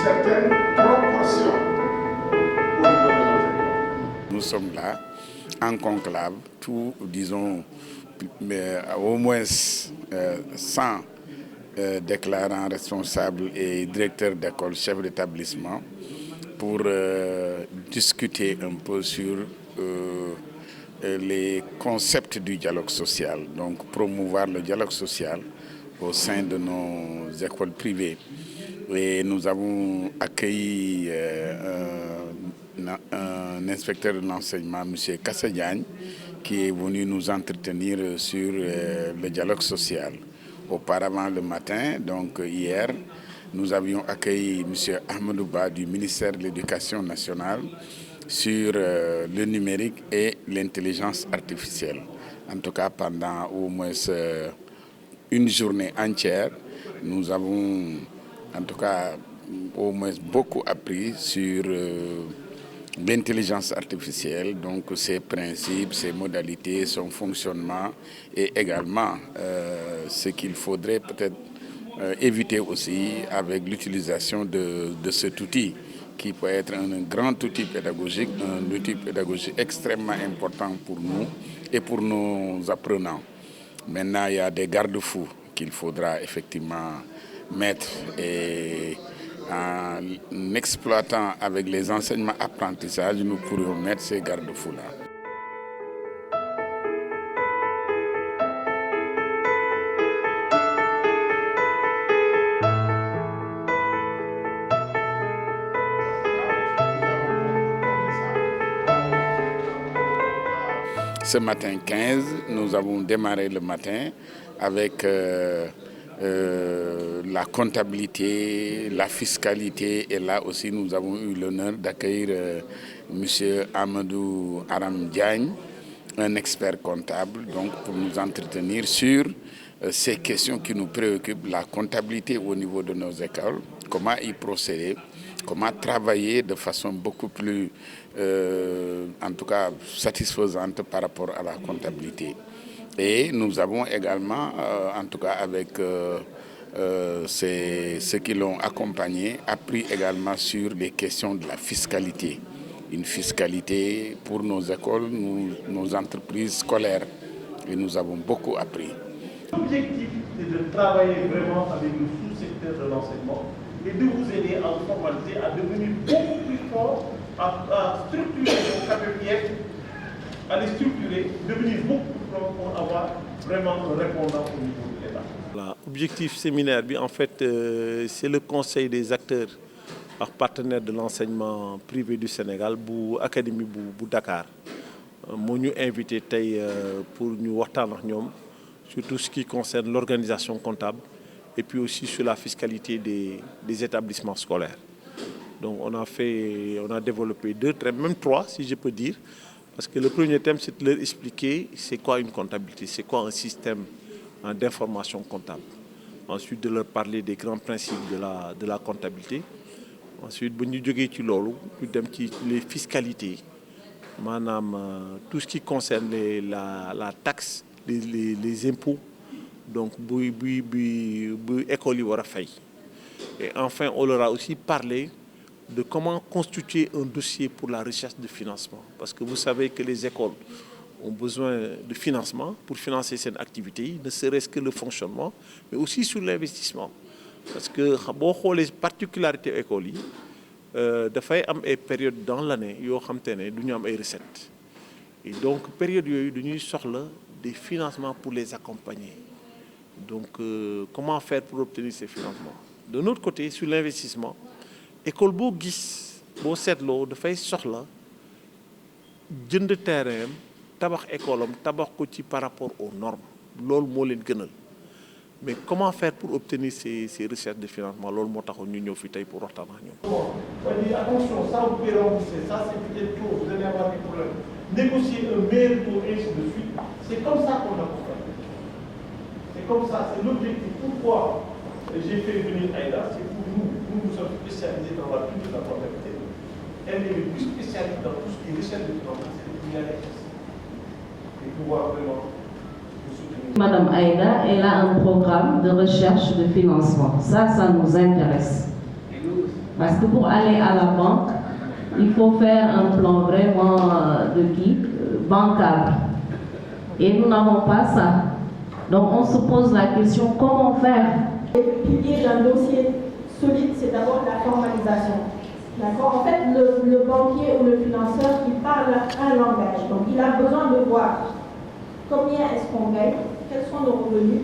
certaine proportion au niveau de nos écoles. Nous sommes là, en conclave, disons, au moins 100 déclarants responsables et directeurs d'école, chefs d'établissement, pour discuter un peu sur les concepts du dialogue social, donc promouvoir le dialogue social au sein de nos écoles privées. Et nous avons accueilli un inspecteur de l'enseignement, M. Kassadiagne, qui est venu nous entretenir sur le dialogue social. Auparavant, le matin, donc hier, nous avions accueilli M. Ahmadouba du ministère de l'Éducation nationale sur le numérique et l'intelligence artificielle. En tout cas, pendant au moins une journée entière, nous avons en tout cas au moins beaucoup appris sur l'intelligence artificielle, donc ses principes, ses modalités, son fonctionnement et également ce qu'il faudrait peut-être éviter aussi avec l'utilisation de cet outil qui peut être un grand outil pédagogique, un outil pédagogique extrêmement important pour nous et pour nos apprenants. Maintenant, il y a des garde-fous qu'il faudra effectivement mettre et en exploitant avec les enseignements apprentissages, nous pourrions mettre ces garde-fous-là. Ce matin 15, nous avons démarré le matin avec la comptabilité, la fiscalité, et là aussi nous avons eu l'honneur d'accueillir M. Amadou Aram Diagne, un expert comptable, donc pour nous entretenir sur ces questions qui nous préoccupent, la comptabilité au niveau de nos écoles, comment y procéder, comment travailler de façon beaucoup plus, en tout cas, satisfaisante par rapport à la comptabilité. Et nous avons également, en tout cas avec ceux qui l'ont accompagné, appris également sur les questions de la fiscalité. Une fiscalité pour nos écoles, nos entreprises scolaires. Et nous avons beaucoup appris. L'objectif est de travailler vraiment avec le sous-secteur de l'enseignement et de vous aider à vous formaliser, à devenir beaucoup plus fort, à structurer vos capacités, à les structurer, devenir beaucoup plus fort pour avoir vraiment un répondant au niveau de l'État. L'objectif séminaire, en fait, c'est le conseil des acteurs partenaires de l'enseignement privé du Sénégal, bu Académie bu Dakar. Nous nous invité pour nous waxtaan ak ñoom sur tout ce qui concerne l'organisation comptable et puis aussi sur la fiscalité des établissements scolaires. Donc on a développé 2 thèmes, même 3 si je peux dire, parce que le premier thème c'est de leur expliquer c'est quoi une comptabilité, c'est quoi un système d'information comptable. Ensuite de leur parler des grands principes de la comptabilité. Ensuite bu ñu jógee ci loolu ñu dem ci les fiscalités, maanaam tout ce qui concerne la taxe, les impôts, donc bu école yi war a fay. Et enfin on leur a aussi parlé de comment constituer un dossier pour la recherche de financement, parce que vous savez que les écoles ont besoin de financement pour financer cette activité, ne serait-ce que le fonctionnement, mais aussi sur l'investissement. Parce que boo xoolee particularité école yi dafay am ay période dans l'année yoo xam te ne du ñu am ay recettes et donc période yooyu dañuy soxla des financements pour les accompagner. Donc comment faire pour obtenir ces financements? De notre côté sur l'investissement, école boo gis boo seetloo dafay soxla jënd terrain tabax école am tabax ko ci par rapport aux normes, loolu moo leen gënal. Mais comment faire pour obtenir ces recherches de financement? Loolu moo taxoon ñu ñëw fi tey pour waxtaan ak ñoom. On dit attention, ça vous pouvez rembourser, ça c'est peut-être trop, vous allez avoir des problèmes. Négocier un meilleur taux et ainsi de suite. C'est comme ça qu'on accompagne. C'est comme ça, c'est l'objectif. Pourquoi j'ai fait venir Aïda? C'est pour nous sommes spécialisés dans la culture de la comptabilité. Elle est le plus spécialiste dans tout ce qui est recherche de financement, c'est de pouvoir et pouvoir vraiment. Madame Aïda, elle a un programme de recherche de financement. Ça nous intéresse. Et nous aussi. Parce que pour aller à la banque, il faut faire un plan vraiment bancable. Et nous n'avons pas ça. Donc on se pose la question, comment faire? Le pilier d'un dossier solide, c'est d'abord la formalisation. D'accord? En fait, le banquier ou le financeur, il parle un langage. Donc il a besoin de voir combien est-ce qu'on gagne, quels sont nos revenus,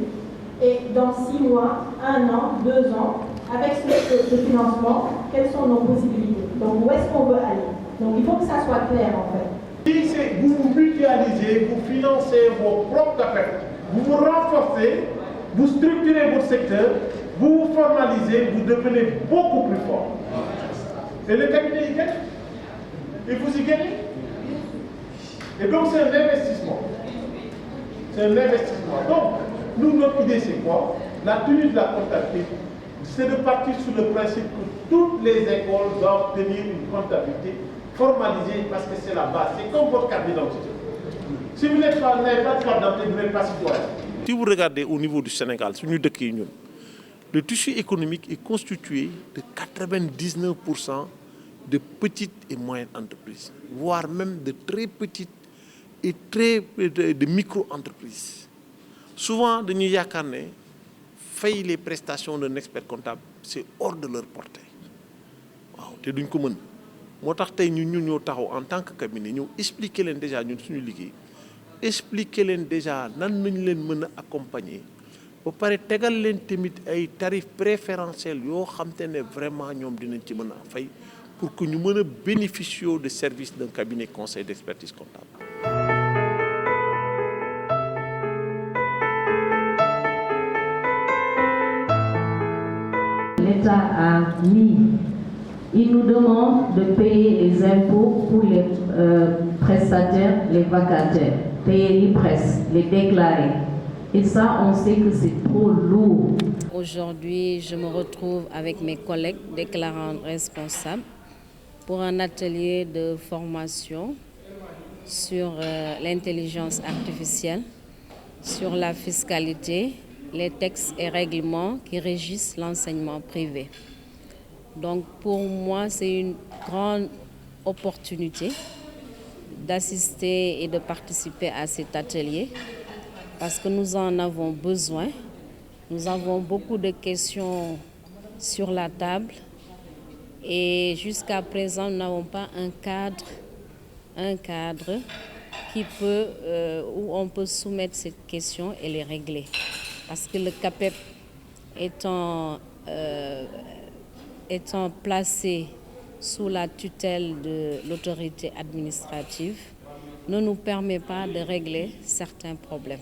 et dans 6 mois, 1 an, 2 ans, avec ce financement, quelles sont nos possibilités. Donc où est-ce qu'on veut aller? Donc il faut que ça soit clair en fait. Si vous vous mutualisez, vous financez vos propres affaires, vous vous renforcez, vous structurez votre secteur, vous vous formalisez, vous devenez beaucoup plus fort. Et le cabinet y gagne. Et vous y gagnez. Et donc c'est un investissement. C'est un investissement. Donc, nous, notre idée, c'est quoi? La tenue de la comptabilité, c'est de partir sur le principe que toutes les écoles doivent tenir une comptabilité formalisée parce que c'est la base. C'est comme votre carte d'identité. Si vous n'avez pas de carte d'identité, vous n'êtes pas citoyen. Si vous regardez au niveau du Sénégal, le tissu économique est constitué de 99% de petites et moyennes entreprises, voire même de très petites et de micro-entreprises. Souvent, nous avons fait les prestations d'un expert comptable, c'est hors de leur portée. C'est une commune. Moi, nous en tant que cabinet, nous expliquer déjà nous expliquer déjà nan nous les accompagner. Ba pare tegal leen tamit ay tarifs préférentiels yoo xam te ne vraiment ñoom dinañ ci mën a fay pour que ñu mën a bénéficier des services d'un cabinet conseil d'expertise comptable. L'État a mis, il nous demande de payer les impôts pour les prestataires, les vacataires, payer l'IPRES, les déclarer. Et ça, on sait que c'est trop lourd. Aujourd'hui, je me retrouve avec mes collègues déclarants responsables pour un atelier de formation sur l'intelligence artificielle, sur la fiscalité, les textes et règlements qui régissent l'enseignement privé. Donc pour moi, c'est une grande opportunité d'assister et de participer à cet atelier parce que nous en avons besoin. Nous avons beaucoup de questions sur la table et jusqu'à présent, nous n'avons pas un cadre qui peut, où on peut soumettre ces questions et les régler. Parce que le CAPEP étant placé sous la tutelle de l'autorité administrative, ne nous permet pas de régler certains problèmes.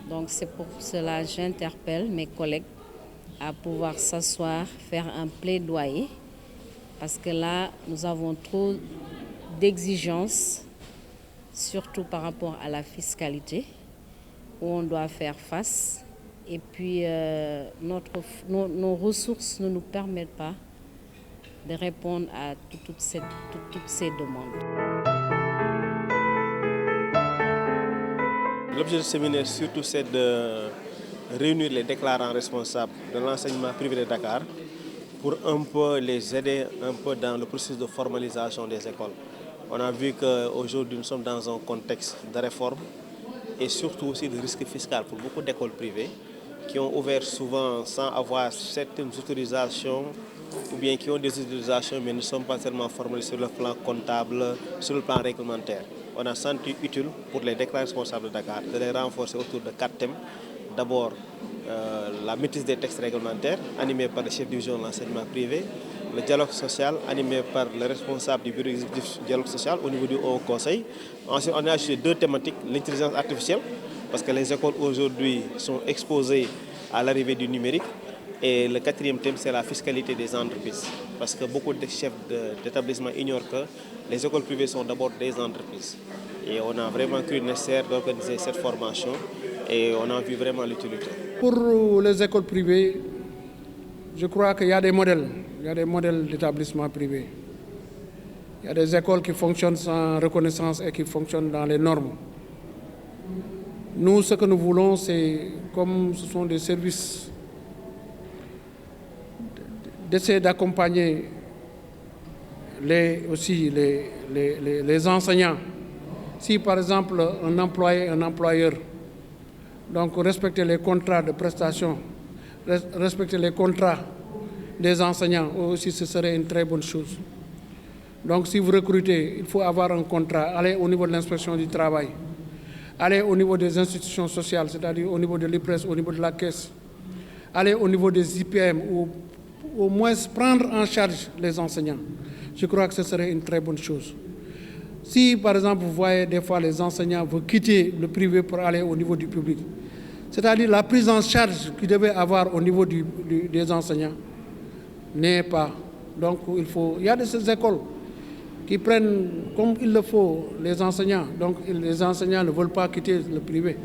Donc c'est pour cela que j'interpelle mes collègues à pouvoir s'asseoir, faire un plaidoyer, parce que là, nous avons trop d'exigences, surtout par rapport à la fiscalité, où on doit faire face. Et puis, nos ressources ne nous permettent pas de répondre à toutes ces demandes. L'objet de ce séminaire, surtout, c'est de réunir les déclarants responsables de l'enseignement privé de Dakar pour un peu les aider un peu dans le processus de formalisation des écoles. On a vu qu'aujourd'hui, nous sommes dans un contexte de réforme et surtout aussi de risque fiscal pour beaucoup d'écoles privées qui ont ouvert souvent sans avoir certaines autorisations ou bien qui ont des autorisations mais ne sont pas tellement formées sur le plan comptable, sur le plan réglementaire. On a senti utile pour les déclarants responsables de Dakar de les renforcer autour de 4 thèmes. D'abord, la maîtrise des textes réglementaires, animé par le chef de division de l'enseignement privé, le dialogue social, animé par le responsable du bureau exécutif du dialogue social au niveau du Haut Conseil. Ensuite, on a ajouté 2 thématiques, l'intelligence artificielle, parce que les écoles aujourd'hui sont exposées à l'arrivée du numérique. Et le 4e thème, c'est la fiscalité des entreprises. Parce que beaucoup de chefs d'établissement ignorent que les écoles privées sont d'abord des entreprises. Et on a vraiment cru nécessaire d'organiser cette formation et on a vu vraiment l'utilité. Pour les écoles privées, je crois qu'il y a des modèles. Il y a des modèles d'établissements privés. Il y a des écoles qui fonctionnent sans reconnaissance et qui fonctionnent dans les normes. Nous, ce que nous voulons, c'est, comme ce sont des services d'essayer d'accompagner aussi les enseignants. Si par exemple un employeur, donc respecter les contrats de prestation, respecter les contrats des enseignants aussi, ce serait une très bonne chose. Donc si vous recrutez, il faut avoir un contrat, aller au niveau de l'inspection du travail, aller au niveau des institutions sociales, c'est-à-dire au niveau de l'IPRES, au niveau de la caisse, aller au niveau des IPM, ou au moins prendre en charge les enseignants. Je crois que ce serait une très bonne chose. Si, par exemple, vous voyez des fois les enseignants veulent quitter le privé pour aller au niveau du public, c'est-à-dire la prise en charge qu'ils devaient avoir au niveau des enseignants n'est pas. Donc, il y a de ces écoles qui prennent comme il le faut les enseignants. Donc, les enseignants ne veulent pas quitter le privé.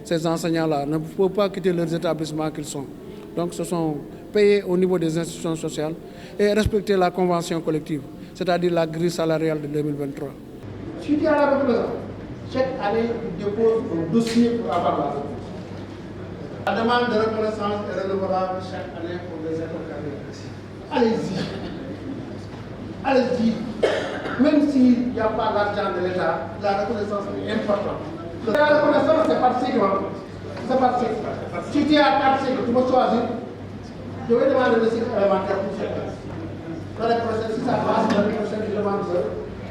Ces enseignants-là ne peuvent pas quitter leurs établissements qu'ils sont. Donc, ce sont payés au niveau des institutions sociales et respecter la convention collective, c'est-à-dire la grille salariale de 2023. Si tu as la reconnaissance, chaque année, tu déposes un dossier pour avoir la reconnaissance. La demande de reconnaissance est renouvelable chaque année pour les écoles catholiques. Allez-y. Allez-y. Même s'il n'y a pas l'argent de l'État, la reconnaissance est importante. La reconnaissance, c'est par cycle. C'est par cycle. Si tu as 4 cycles, tu peux choisir. Je vais demander le cycle élémentaire pour chaque classe. L'année prochaine, si ça passe, l'année prochaine, je demande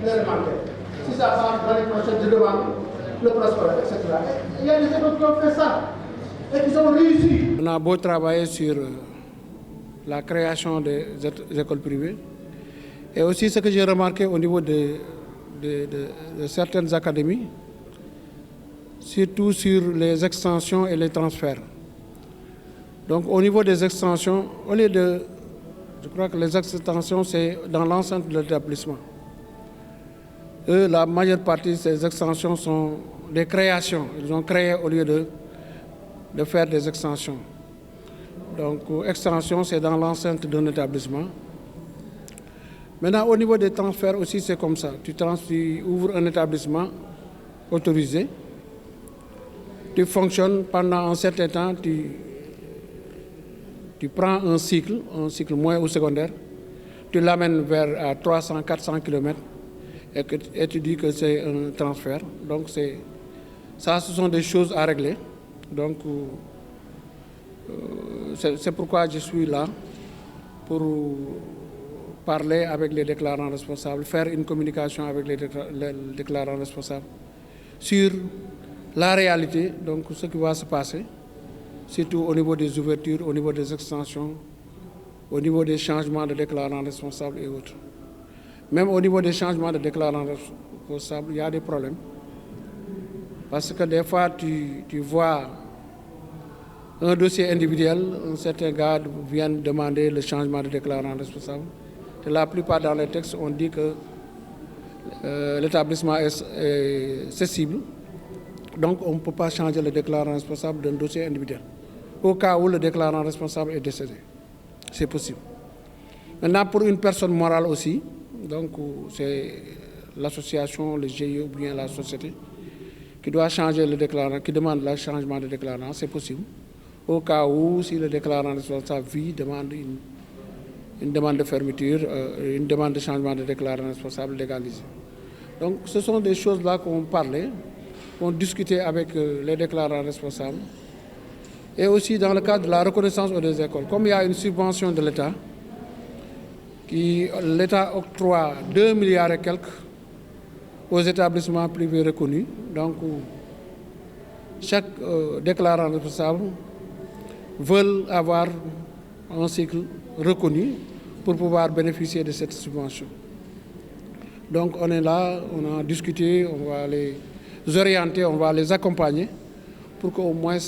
l'élémentaire. Si ça passe, l'année prochaine, je demande le proscolaire, etc. Il y a des écoles qui ont fait ça et qui ont réussi. On a beau travailler sur la création des écoles privées et aussi ce que j'ai remarqué au niveau de certaines académies, surtout sur les extensions et les transferts. Donc au niveau des extensions, je crois que les extensions, c'est dans l'enceinte de l'établissement. La majeure partie de ces extensions sont des créations. Ils ont créé au lieu de faire des extensions. Donc, extension, c'est dans l'enceinte d'un établissement. Maintenant, au niveau des transferts aussi, c'est comme ça. Tu ouvres un établissement autorisé, tu fonctionnes pendant un certain temps, tu prends un cycle moyen ou secondaire, tu l'amènes vers à 300, 400 km et tu dis que c'est un transfert. Donc, ça, ce sont des choses à régler. Donc, c'est pourquoi je suis là, pour parler avec les déclarants responsables, faire une communication avec les déclarants responsables sur la réalité, donc ce qui va se passer, surtout au niveau des ouvertures, au niveau des extensions, au niveau des changements de déclarants responsables et autres. Même au niveau des changements de déclarants responsables, il y a des problèmes. Parce que des fois, tu vois un dossier individuel, un certain gars vient demander le changement de déclarant responsable. Et la plupart dans les textes, on dit que l'établissement est cessible. Donc, on ne peut pas changer le déclarant responsable d'un dossier individuel. Au cas où le déclarant responsable est décédé. C'est possible. Maintenant, pour une personne morale aussi, donc c'est l'association, le GIE ou bien la société qui doit changer le déclarant, qui demande le changement de déclarant, c'est possible. Au cas où, si le déclarant responsable demande une demande de fermeture, une demande de changement de déclarant responsable légalisé. Donc, ce sont des choses-là qu'on parlait, qu'on discutait avec les déclarants responsables. Et aussi dans le cadre de la reconnaissance des écoles. Comme il y a une subvention de l'État, l'État octroie 2 milliards et quelques aux établissements privés reconnus. Donc, chaque déclarant responsable veut avoir un cycle reconnu pour pouvoir bénéficier de cette subvention. Donc, on est là, on a discuté, on va les orienter, on va les accompagner pour qu'au moins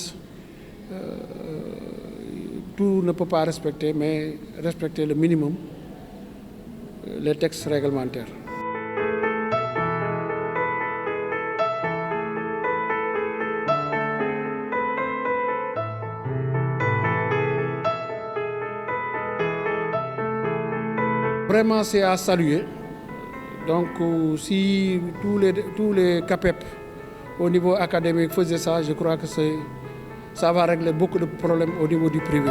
tout ne peut pas respecter, mais respecter le minimum, les textes réglementaires. Vraiment, c'est à saluer. Donc, si tous les CAPEP au niveau académique faisaient ça, je crois que ça va régler beaucoup de problèmes au niveau du privé.